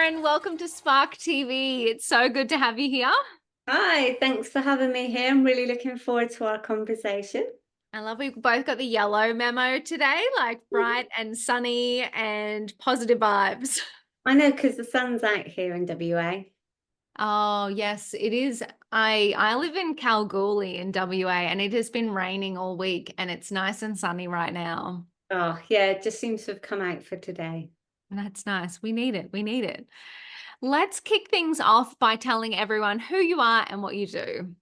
Karen. Welcome to Spark TV. It's so good to have you here. Hi, thanks for having me here. I'm really looking forward to our conversation. I love we both got the yellow memo today, like bright and sunny and positive vibes. I know because the sun's out here in WA. Oh, yes, it is. I live in Kalgoorlie in WA and it has been raining all week and it's nice and sunny right now. Oh, yeah, it just seems to have come out for today. And that's nice. We need it. We need it. Let's kick things off by telling everyone who you are and what you do.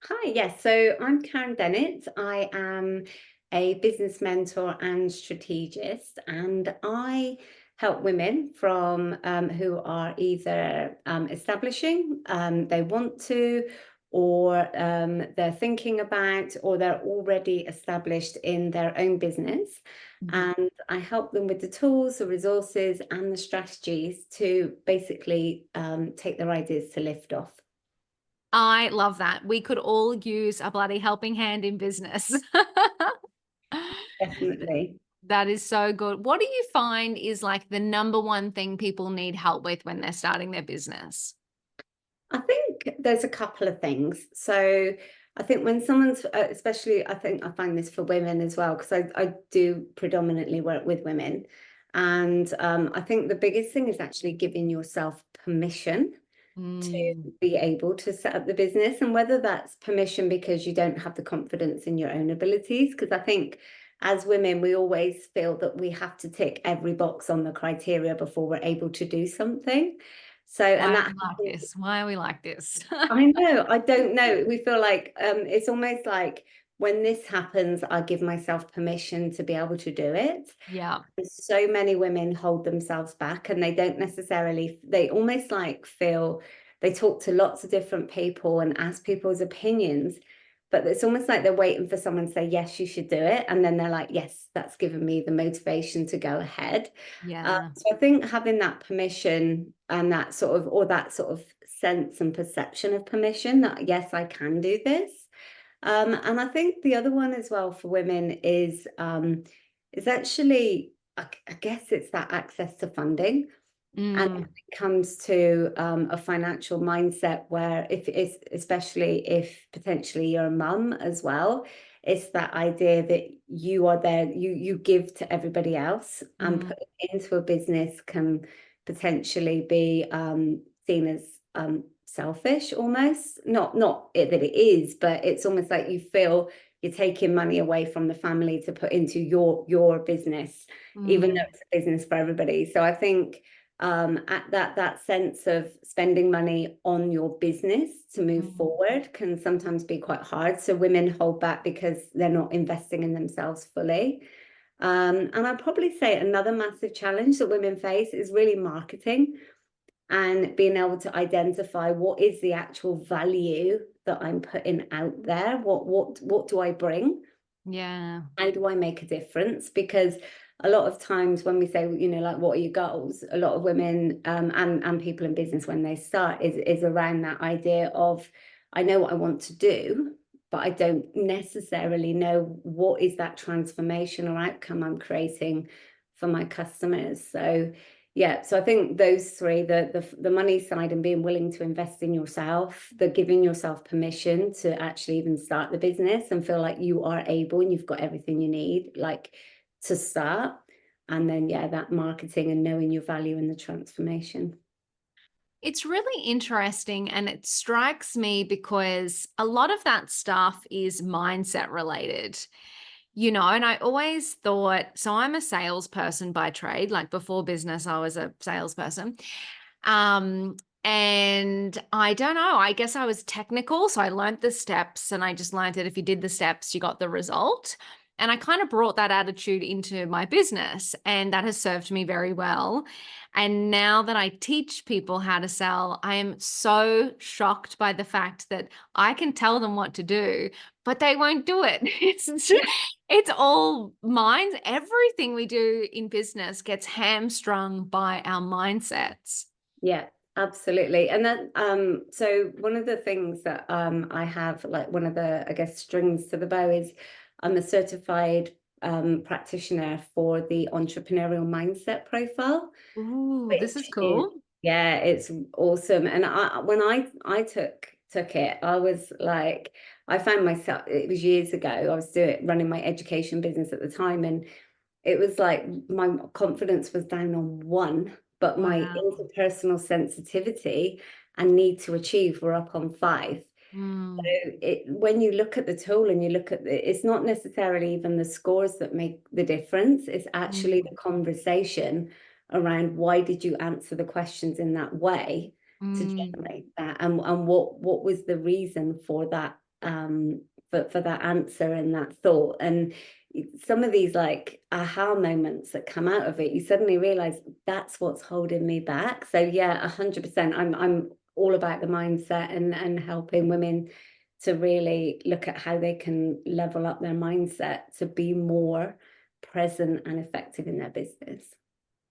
Hi, yes, so I'm Karen Dennett. I am a business mentor and strategist, and I help women from who are either establishing, they want to, or they're thinking about, or they're already established in their own business. Mhm. And I help them with the tools, the resources, and the strategies to basically take their ideas to lift off. I love that. We could all use a bloody helping hand in business. Definitely. That is so good. What do you find is like the number one thing people need help with when they're starting their business? I think there's a couple of things. So I think when someone's, especially, I think I find this for women as well, because I do predominantly work with women. And I think the biggest thing is actually giving yourself permission to Mm, be able to set up the business. And whether that's permission because you don't have the confidence in your own abilities, because I think as women, we always feel that we have to tick every box on the criteria before we're able to do something. So, and why are we that like this? Why are we like this? I know, I don't know. We feel like it's almost like when this happens, I give myself permission to be able to do it. Yeah. And so many women hold themselves back and they don't necessarily, they almost like feel they talk to lots of different people and ask people's opinions, but it's almost like they're waiting for someone to say, yes, you should do it. And then they're like, yes, that's given me the motivation to go ahead. Yeah. So I think having that permission and that sort of, or that sort of sense and perception of permission that, yes, I can do this. And I think the other one as well for women is actually, I guess it's that access to funding. And Mm, when it comes to a financial mindset where if it's especially if potentially you're a mum as well, it's that idea that you are there, you give to everybody else and mm, putting it into a business can potentially be seen as selfish almost. That it is, but it's almost like you feel you're taking money away from the family to put into your business, even though mm, it's a business for everybody. So I think at that sense of spending money on your business to move mm. forward can sometimes be quite hard. So women hold back because they're not investing in themselves fully. And I'd probably say another massive challenge that women face is really marketing and being able to identify what is the actual value that I'm putting out there. What do I bring? Yeah. How do I make a difference? Because a lot of times when we say, like, what are your goals? A lot of women and people in business when they start is around that idea of, I know what I want to do, but I don't necessarily know what is that transformation or outcome I'm creating for my customers. So yeah, so I think those three, the money side and being willing to invest in yourself, the giving yourself permission to actually even start the business and feel like you are able and you've got everything you need, like to start. And then, yeah, that marketing and knowing your value in the transformation. It's really interesting and it strikes me because a lot of that stuff is mindset related. And I always thought, so I'm a salesperson by trade. Like before business, I was a salesperson. Um, and I don't know, I guess I was technical. So I learned the steps and I just learned that if you did the steps, you got the result. And I kind of brought that attitude into my business, and that has served me very well. And now that I teach people how to sell, I am so shocked by the fact that I can tell them what to do, but they won't do it. It's all minds. Everything we do in business gets hamstrung by our mindsets. Yeah, absolutely. And then so one of the things that I have, like one of the, I guess, strings to the bow is I'm a certified practitioner for the entrepreneurial mindset profile, Ooh, this is which is cool. Yeah, it's awesome. And when I took it, I was like, I found myself, it was years ago, I was running my education business at the time, and it was like my confidence was down on one, but my Wow. interpersonal sensitivity and need to achieve were up on five. So Mm, when you look at the tool and you look at it's not necessarily even the scores that make the difference. It's actually mm, the conversation around why did you answer the questions in that way to mm. generate that, and what was the reason for that, for that answer and that thought. And some of these like aha moments that come out of it, you suddenly realize that's what's holding me back. So yeah, 100%. I'm all about the mindset and helping women to really look at how they can level up their mindset to be more present and effective in their business.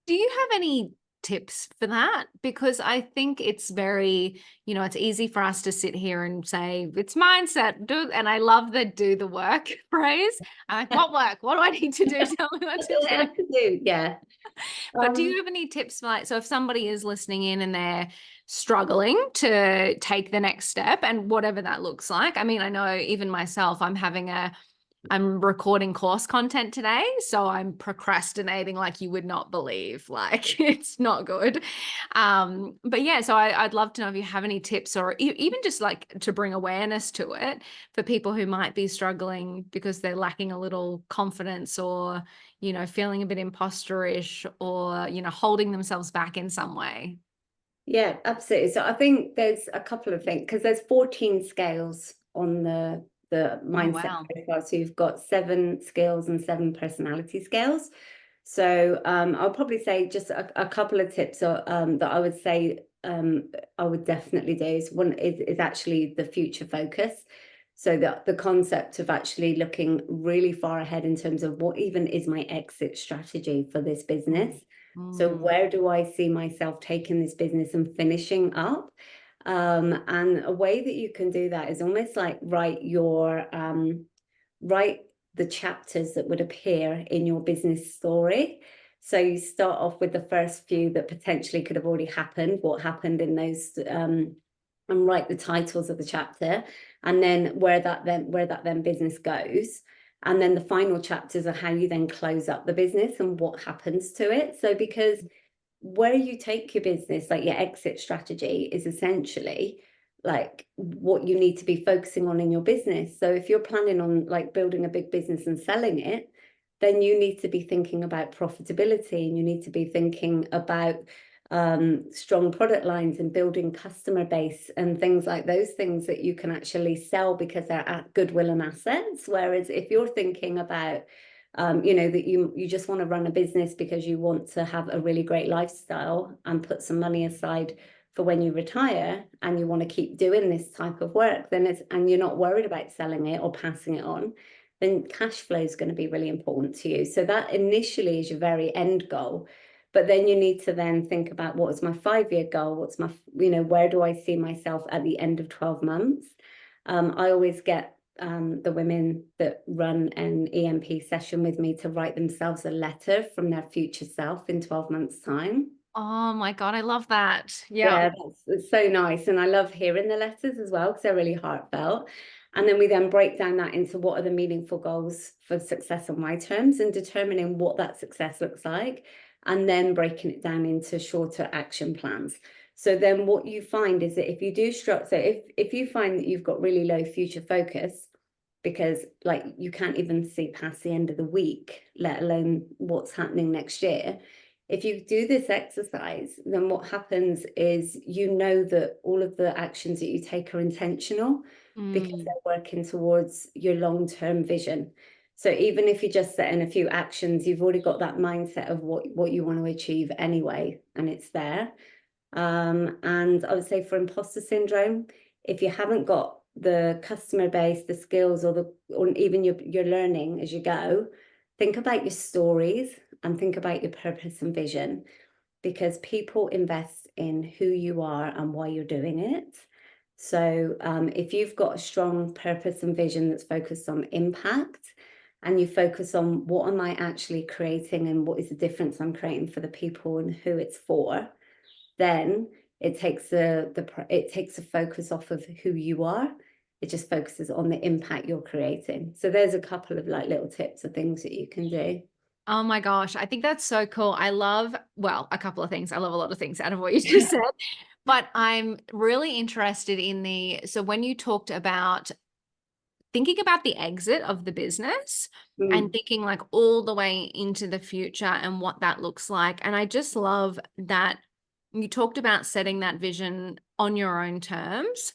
Do you have any tips for that? Because I think it's very, it's easy for us to sit here and say, it's mindset, and I love the do the work phrase. I'm like, what work? What do I need to do? Tell me what What to do I do. have to do? Yeah. But do Um, you have any tips for like, so if somebody is listening in and they're struggling to take the next step and whatever that looks like? I mean, I know even myself, I'm recording course content today, so I'm procrastinating like you would not believe. Like it's not good. But yeah, so I'd love to know if you have any tips or even just like to bring awareness to it for people who might be struggling because they're lacking a little confidence or, feeling a bit imposterish or, holding themselves back in some way. yeah, absolutely. So I think there's a couple of things because there's 14 scales on the Oh, mindset wow. profile. So you've got 7 skills and 7 personality scales. So I'll probably say just a couple of tips that I would say I would definitely do. Is one is actually the future focus. So the concept of actually looking really far ahead in terms of what even is my exit strategy for this business. Mm, So mm, where do I see myself taking this business and finishing up? And a way that you can do that is almost like write the chapters that would appear in your business story. So you start off with the first few that potentially could have already happened, what happened in those, and write the titles of the chapter, and then where that then business goes. And then the final chapters are how you then close up the business and what happens to it. So because where you take your business, like your exit strategy, is essentially like what you need to be focusing on in your business. So if you're planning on like building a big business and selling it, then you need to be thinking about profitability, and you need to be thinking about strong product lines and building customer base and things like those things that you can actually sell because they're at goodwill and assets. Whereas if you're thinking about that you just want to run a business because you want to have a really great lifestyle and put some money aside for when you retire, and you want to keep doing this type of work, and you're not worried about selling it or passing it on, then cash flow is going to be really important to you. So that initially is your very end goal. But then you need to then think about, what is my 5-year goal? What's my, where do I see myself at the end of 12 months? I always get the women that run an EMP session with me to write themselves a letter from their future self in 12 months' time. Oh my God, I love that. Yeah. Yeah, it's so nice. And I love hearing the letters as well because they're really heartfelt. And then we then break down that into what are the meaningful goals for success on my terms, and determining what that success looks like, and then breaking it down into shorter action plans. So then what you find is that if you do structure, so if you find that you've got really low future focus, because like you can't even see past the end of the week, let alone what's happening next year. If you do this exercise, then what happens is that all of the actions that you take are intentional because Mm, they're working towards your long-term vision. So even if you just set in a few actions, you've already got that mindset of what you want to achieve anyway, and it's there. And I would say for imposter syndrome, if you haven't got the customer base, the skills, or even your learning as you go, think about your stories and think about your purpose and vision, because people invest in who you are and why you're doing it. So if you've got a strong purpose and vision that's focused on impact, and you focus on what am I actually creating and what is the difference I'm creating for the people and who it's for, then it takes the focus off of who you are. It just focuses on the impact you're creating. So there's a couple of like little tips or things that you can do. Oh my gosh, I think that's so cool. I love, well, a couple of things. I love a lot of things out of what you just said, but I'm really interested in so when you talked about thinking about the exit of the business and Mm, thinking like all the way into the future and what that looks like. And I just love that you talked about setting that vision on your own terms.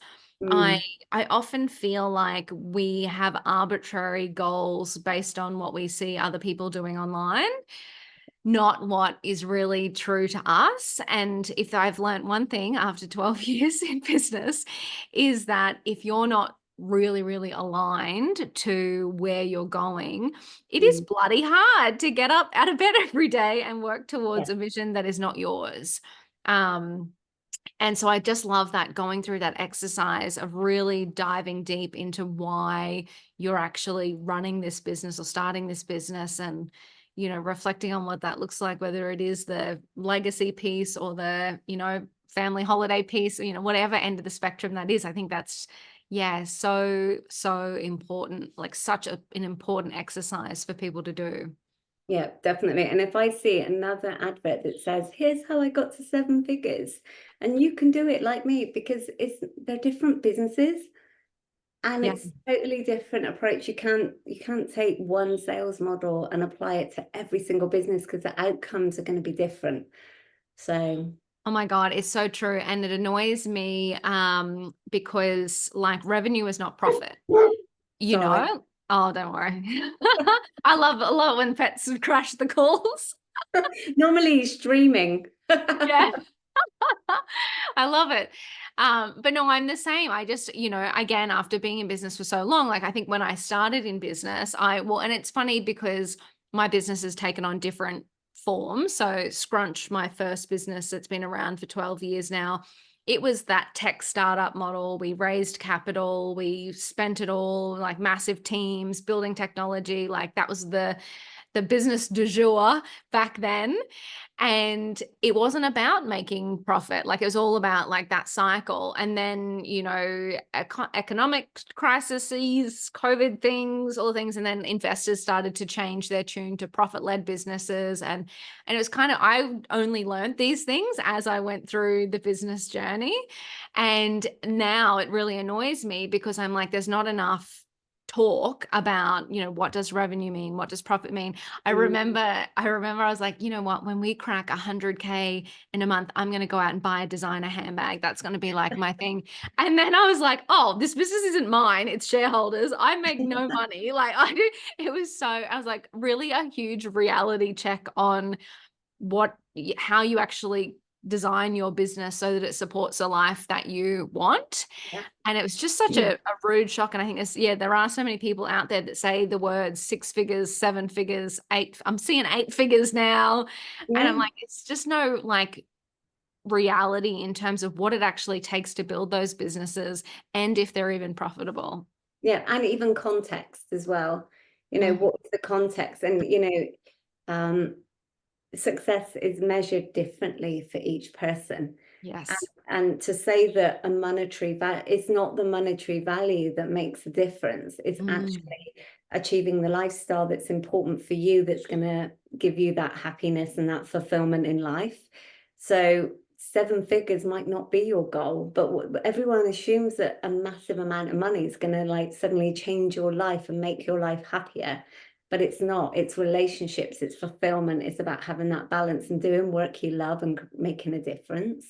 I mm, I often feel like we have arbitrary goals based on what we see other people doing online, not what is really true to us. And if I've learned one thing after 12 years in business, is that if you're not really, really aligned to where you're going, it is mm. bloody hard to get up out of bed every day and work Yeah, towards a vision that is not yours. Um, and so I just love that, going through that exercise of really diving deep into why you're actually running this business or starting this business, and, reflecting on what that looks like, whether it is the legacy piece or the, family holiday piece, whatever end of the spectrum that is. I think that's, yeah, so, so important, like such an important exercise for people to do. yeah, definitely. And if I see another advert that says, "Here's how I got to 7 figures," and you can do it like me, because they're different businesses and Yeah. it's totally different approach. You can't take one sales model and apply it to every single business, because the outcomes are going to be different. So Oh my God, it's so true. And it annoys me because like revenue is not profit, you sorry. know? Oh, don't worry. I love when pets crash the calls. Normally streaming. Yeah. I love it. But no, I'm the same. I just, again, after being in business for so long, like I think when I started in business, and it's funny because my business has taken on different forms. So Scrunch, my first business that's been around for 12 years now, it was that tech startup model. We raised capital, we spent it all, like massive teams, building technology. Like that was the business du jour back then. And it wasn't about making profit. Like it was all about like that cycle. And then, economic crises, COVID things, all the things. And then investors started to change their tune to profit-led businesses. And it was kind of, I only learned these things as I went through the business journey. And now it really annoys me because I'm like, there's not enough talk about, what does revenue mean? What does profit mean? Mm. I remember I was like, you know what, when we crack 100K in a month, I'm going to go out and buy a designer handbag. That's going to be like my thing. And then I was like, oh, this business isn't mine. It's shareholders. I make no money. Like I do. It was so, I was like, really a huge reality check on how you actually design your business so that it supports a life that you want. Yeah. And it was just such a rude shock. And I think there are so many people out there that say the words 6 figures, 7 figures, eight. I'm seeing 8 figures now. And I'm Yeah. like, it's just no like reality in terms of what it actually takes to build those businesses and if they're even profitable. Yeah, and even context as well. Mm, What is the context? And um, success is measured differently for each person. And, yes. and to say that a monetary value, it's not the monetary value that makes a difference. It's Mm. actually achieving the lifestyle that's important for you, that's going to give you that happiness and that fulfillment in life. So 7 figures might not be your goal, but everyone assumes that a massive amount of money is going to like suddenly change your life and make your life happier. But it's not. It's relationships, it's fulfillment, it's about having that balance and doing work you love and making a difference.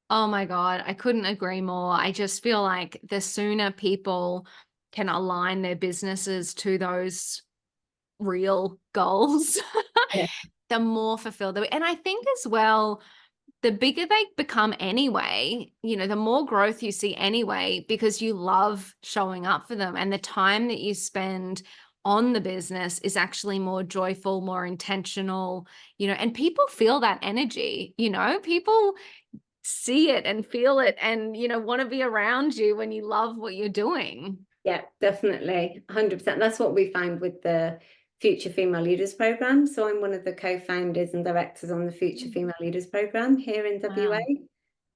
Oh my God, I couldn't agree more. I just feel like the sooner people can align their businesses to those real goals, Yeah. the more fulfilled they. And I think as well, the bigger they become anyway, the more growth you see anyway, because you love showing up for them. And the time that you spend on the business is actually more joyful, more intentional, and people feel that energy, people see it and feel it and, want to be around you when you love what you're doing. Yeah, definitely. 100%. That's what we found with the Future Female Leaders Program. So I'm one of the co-founders and directors on the Future Female Leaders Program here in Wow. WA.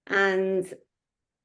And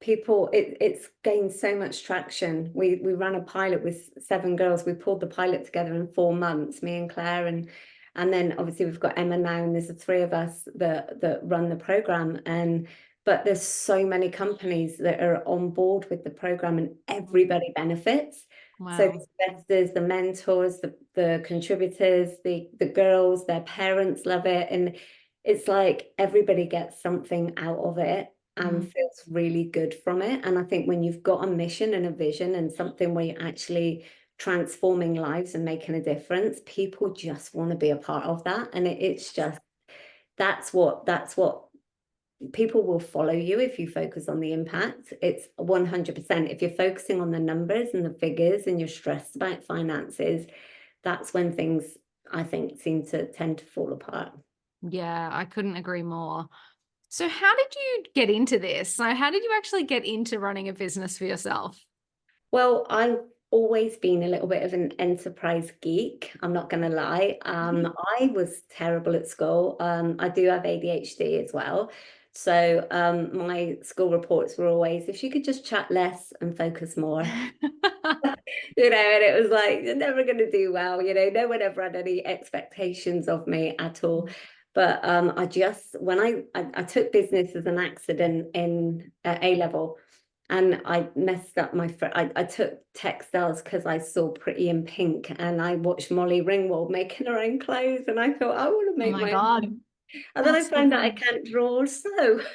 it's gained so much traction. We ran a pilot with 7 girls. We pulled the pilot together in 4 months, me and Claire, and then obviously we've got Emma now, and there's the three of us that run the program. And but there's so many companies that are on board with the program, and everybody benefits. So Wow. the investors, the mentors, the contributors, the girls, their parents love it, and it's like everybody gets something out of it and Mm. feels really good from it. And I think when you've got a mission and a vision and something where you're actually transforming lives and making a difference, people just want to be a part of that. And it's just that's what people will follow you if you focus on the impact. It's 100%. If you're focusing on the numbers and the figures and you're stressed about finances, that's when things, I think, seem to tend to fall apart. Yeah, I couldn't agree more. So how did you get into this? So how did you actually get into running a business for yourself? Well, I've always been a little bit of an enterprise geek. I'm not going to lie. I was terrible at school. I do have ADHD as well. So my school reports were always, if you could just chat less and focus more. And it was like, you're never going to do well. No one ever had any expectations of me at all. But I just, when I took business as an accident in A level, and I messed up I took textiles because I saw Pretty in Pink, and I watched Molly Ringwald making her own clothes, and I thought I want to Oh make my my own. God, And then I that's so found out I funny. can't draw or sew. So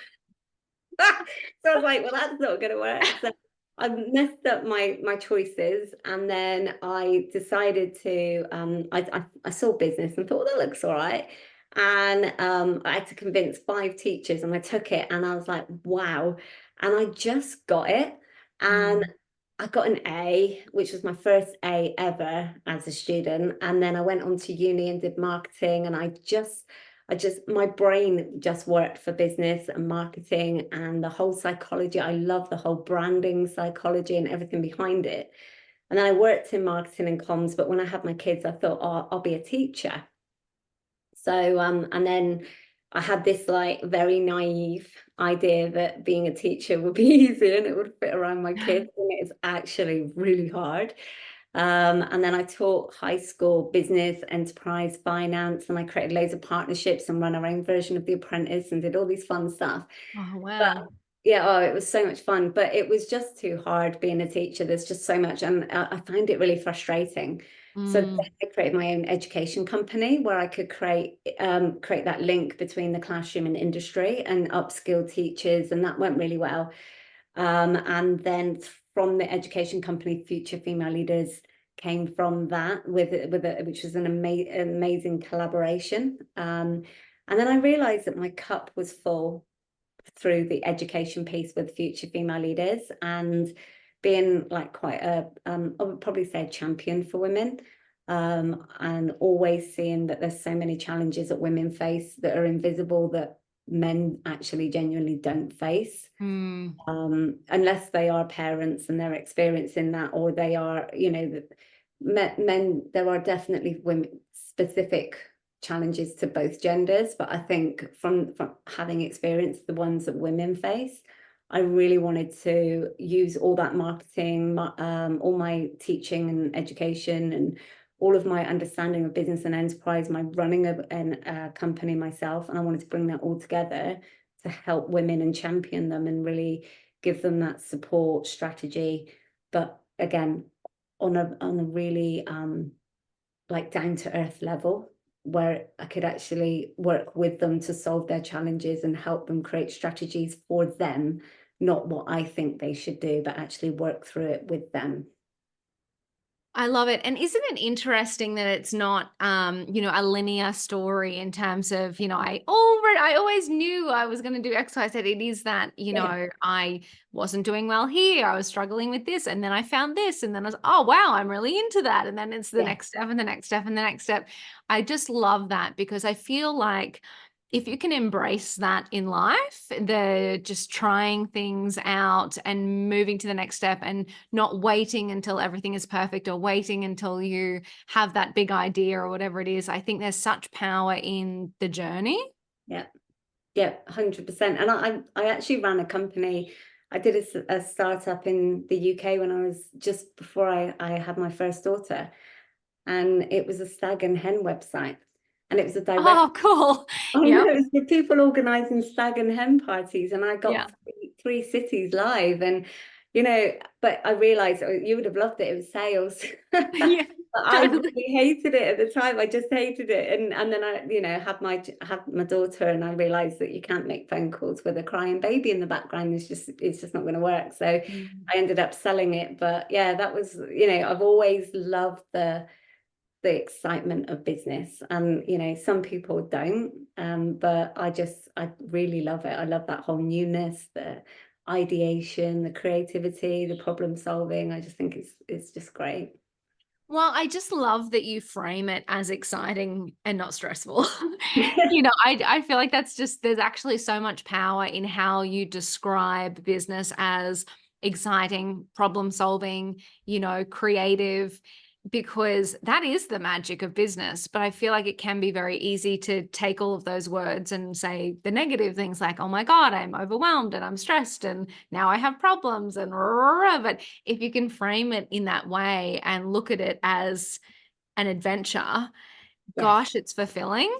I was like, well, that's not going to work. So I messed up my choices, and then I decided to I saw business and thought, well, that looks all right. And I had to convince 5 teachers, and I took it, and I was like, wow. And I just got it. And Mm. I got an A, which was my first A ever as a student. And then I went on to uni and did marketing. And my brain just worked for business and marketing and the whole psychology. I love the whole branding psychology and everything behind it. And then I worked in marketing and comms, but when I had my kids, I thought, oh, I'll be a teacher. So, and then I had this like very naive idea that being a teacher would be easy and it would fit around my kids, and it's actually really hard. And then I taught high school business, enterprise, finance, and I created loads of partnerships and ran our own version of The Apprentice and did all these fun stuff. Oh, But wow. yeah, oh, it was so much fun, but it was just too hard being a teacher. There's just so much, and I find it really frustrating. So then Mm. I created my own education company where I could create that link between the classroom and industry and upskill teachers, and that went really well. And then from the education company, Future Female Leaders came from that which was an amazing collaboration. And then I realized that my cup was full through the education piece with Future Female Leaders, and being like quite I would probably say a champion for women, and always seeing that there's so many challenges that women face that are invisible, that men actually genuinely don't face, Mm. unless they are parents and they're experiencing that, or they are, men, there are definitely women specific challenges to both genders, but I think from having experienced the ones that women face, I really wanted to use all that marketing, all my teaching and education, and all of my understanding of business and enterprise, my running of a company myself, and I wanted to bring that all together to help women and champion them and really give them that support strategy. But again, on a really like down to earth level, where I could actually work with them to solve their challenges and help them create strategies for them, not what I think they should do, but actually work through it with them. I love it. And isn't it interesting that it's not, a linear story in terms of, I always knew I was going to do X, Y, Z. It is that, Yeah, I wasn't doing well here. I was struggling with this. And then I found this. And then I was, oh, wow, I'm really into that. And then it's the yeah, next step and the next step and the next step. I just love that because I feel like if you can embrace that in life, the just trying things out and moving to the next step and not waiting until everything is perfect or waiting until you have that big idea or whatever it is, I think there's such power in the journey. Yeah. Yeah, 100%. And I actually ran a company. I did a startup in the UK when I was just before I had my first daughter, and it was a stag and hen website, and it was a direct. Oh, cool. I know, Yep. it was the people organising stag and hen parties, and I Yeah. got three cities live, and but I realised, oh, you would have loved it. It was sales. Yeah. But I really Totally. hated it at the time. I just hated it, and then I, had my daughter, and I realised that you can't make phone calls with a crying baby in the background. It's just not going to work. So Mm. I ended up selling it. But yeah, that was, I've always loved the excitement of business, and some people don't, but I really love it. I love that whole newness, the ideation, the creativity, the problem solving. I just think it's just great. Well, I just love that you frame it as exciting and not stressful. I feel like there's actually so much power in how you describe business as exciting, problem solving, creative, because that is the magic of business. But I feel like it can be very easy to take all of those words and say the negative things like, oh my God, I'm overwhelmed and I'm stressed and now I have problems and but if you can frame it in that way and look at it as an adventure, Yes. gosh, it's fulfilling.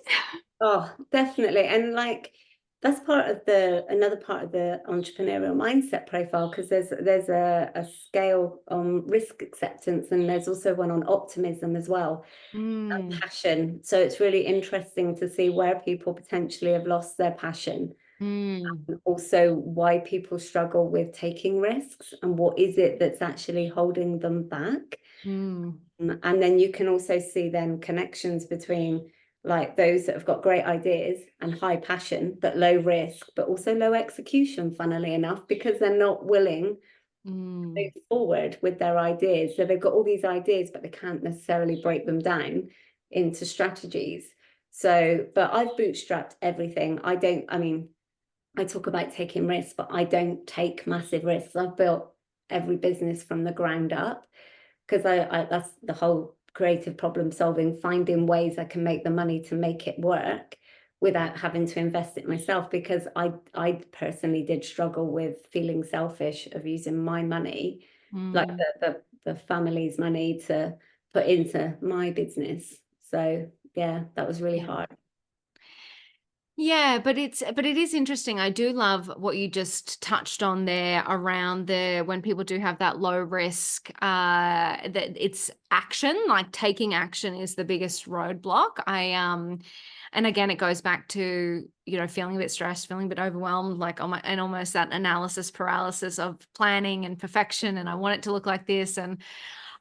Oh, definitely. And like that's another part of the entrepreneurial mindset profile, because there's a scale on risk acceptance, and there's also one on optimism as well, and Mm, passion. So it's really interesting to see where people potentially have lost their passion, mm, and also why people struggle with taking risks and what is it that's actually holding them back. mm, And then you can also see then connections between like those that have got great ideas and high passion, but low risk, but also low execution, funnily enough, because they're not willing to mm, move forward with their ideas. So they've got all these ideas, but they can't necessarily break them down into strategies. So, but I've bootstrapped everything. I mean, I talk about taking risks, but I don't take massive risks. I've built every business from the ground up, because I that's the whole creative problem solving, finding ways I can make the money to make it work without having to invest it myself, because I personally did struggle with feeling selfish of using my money, like mm. the family's money, to put into my business. So yeah, that was really Yeah. hard. Yeah, but it is interesting. I do love what you just touched on there around the when people do have that low risk, that it's action, like taking action is the biggest roadblock. And again, it goes back to, feeling a bit stressed, feeling a bit overwhelmed, like and almost that analysis paralysis of planning and perfection, and I want it to look like this. And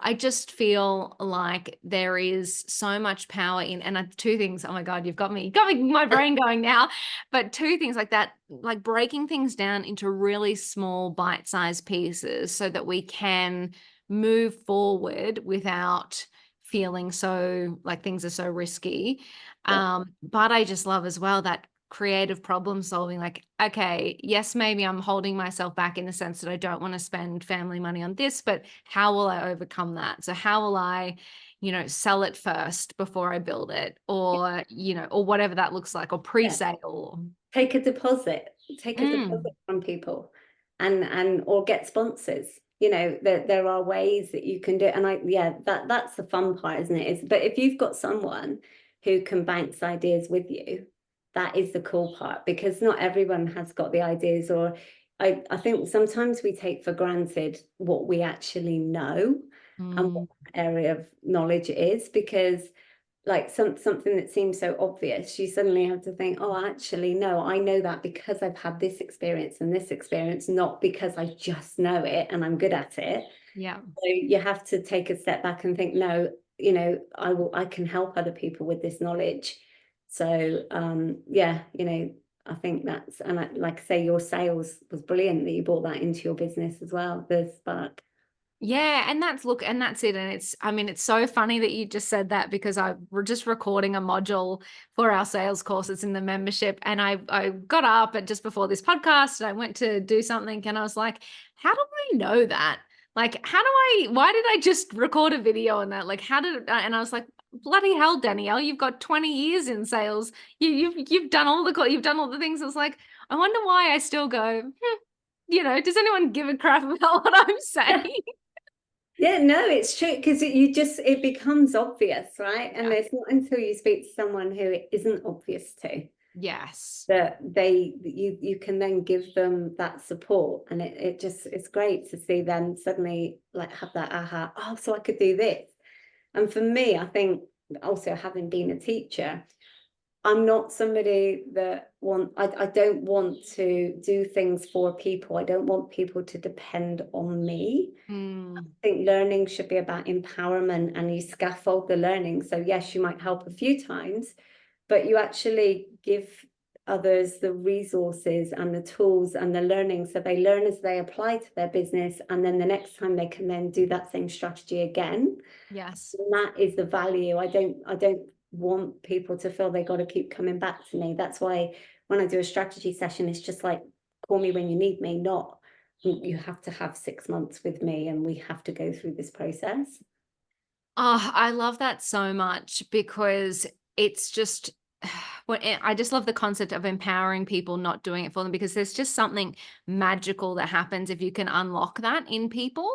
I just feel like there is so much power in, and two things. Oh my God, you got me, my brain going now. But two things like that, like breaking things down into really small bite-sized pieces so that we can move forward without feeling so like things are so risky. Yeah, But I just love as well that creative problem solving, like, okay, yes, maybe I'm holding myself back in the sense that I don't want to spend family money on this, but how will I overcome that? So how will I, sell it first before I build it, or or whatever that looks like, or yeah. pre-sale. Take a deposit, take a deposit Mm, from people, and or get sponsors. There are ways that you can do it. And yeah, that's the fun part, isn't it? But if you've got someone who can bounce ideas with you, that is the cool part, because not everyone has got the ideas. Or I think sometimes we take for granted what we actually know and what mm, area of knowledge it is, because like something that seems so obvious, you suddenly have to think, oh, actually, no, I know that because I've had this experience and this experience, not because I just know it and I'm good at it. yeah. So you have to take a step back and think, no, I can help other people with this knowledge. So yeah, I think that's, and like I say, your sales was brilliant that you brought that into your business as well, the spark. Yeah, and that's it. And I mean, it's so funny that you just said that because we're just recording a module for our sales course. It's in the membership. And I got up just before this podcast and I went to do something and I was like, how do I know that? Like, why did I just record a video on that? Like, and I was like, bloody hell, Danielle, you've got 20 years in sales. You've done you've done all the things. I was like, I wonder why I still go, does anyone give a crap about what I'm saying? Yeah, no, it's true because it becomes obvious, right? And Yeah. it's not until you speak to someone who it isn't obvious to Yes. that you can then give them that support, and it's great to see them suddenly like have that aha, oh, so I could do this. And for me, I think also having been a teacher, I'm not somebody that I don't want to do things for people. I don't want people to depend on me. I Mm, think learning should be about empowerment, and you scaffold the learning. So yes, you might help a few times, but you actually give others the resources and the tools and the learning so they learn as they apply to their business, and then the next time they can then do that same strategy again. yes. And that is the value. I don't want people to feel they got to keep coming back to me. That's why when I do a strategy session, it's just like, call me when you need me, not you have to have 6 months with me and we have to go through this process. Oh, I love that so much because it's just I just love the concept of empowering people, not doing it for them, because there's just something magical that happens if you can unlock that in people,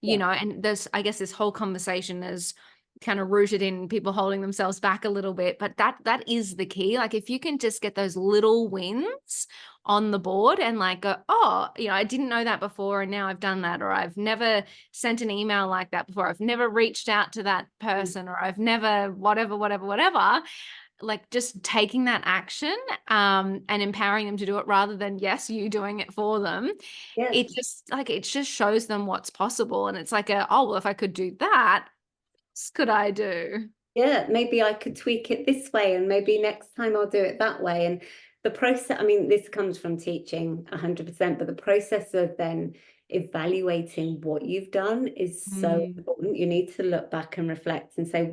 Yeah. and I guess this whole conversation is kind of rooted in people holding themselves back a little bit, but that is the key. Like if you can just get those little wins on the board and like go, oh, I didn't know that before and now I've done that, or I've never sent an email like that before. I've never reached out to that person, or I've never whatever, whatever, whatever. Like just taking that action and empowering them to do it rather than, yes, you doing it for them. Yeah. It just shows them what's possible. And it's like oh, well, if I could do that, what could I do? Yeah, maybe I could tweak it this way, and maybe next time I'll do it that way. And the process, I mean, this comes from teaching 100%, but the process of then evaluating what you've done is so Mm, important. You need to look back and reflect and say,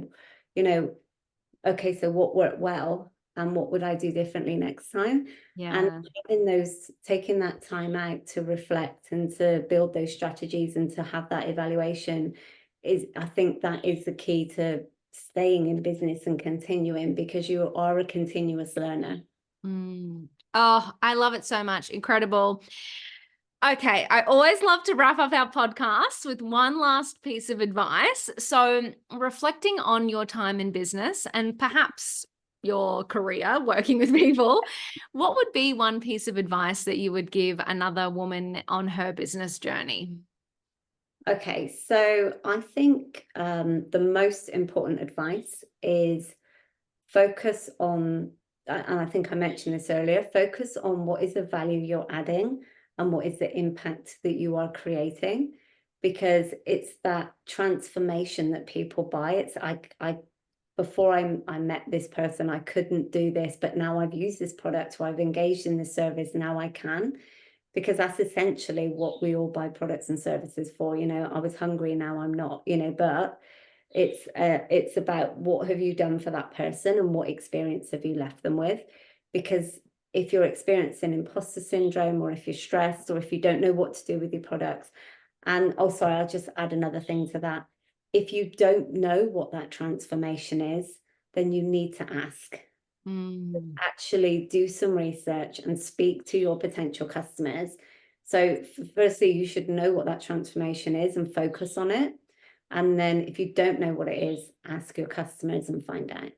you know, okay, so what worked well and what would I do differently next time? And yeah. taking that time out to reflect and to build those strategies and to have that evaluation I think that is the key to staying in business and continuing, because you are a continuous learner. Mm. Oh, I love it so much. Incredible. Okay, I always love to wrap up our podcast with one last piece of advice. So, reflecting on your time in business and perhaps your career working with people, what would be one piece of advice that you would give another woman on her business journey? Okay, so I think the most important advice is focus on, and I think I mentioned this earlier, focus on what is the value you're adding and what is the impact that you are creating, because it's that transformation that people buy. It's before I met this person, I couldn't do this, but now I've used this product or I've engaged in this service, now I can, because that's essentially what we all buy products and services for. I was hungry, now I'm not, but it's about what have you done for that person and what experience have you left them with. Because if you're experiencing imposter syndrome, or if you're stressed, or if you don't know what to do with your products, and also I'll just add another thing to that, if you don't know what that transformation is, then you need to ask. Mm. Actually do some research and speak to your potential customers. So firstly, you should know what that transformation is and focus on it. And then if you don't know what it is, ask your customers and find out.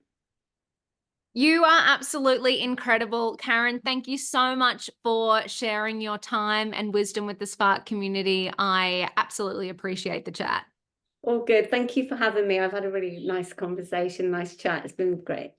You are absolutely incredible, Karen. Thank you so much for sharing your time and wisdom with the Spark community. I absolutely appreciate the chat. All good. Thank you for having me. I've had a really nice conversation, nice chat. It's been great.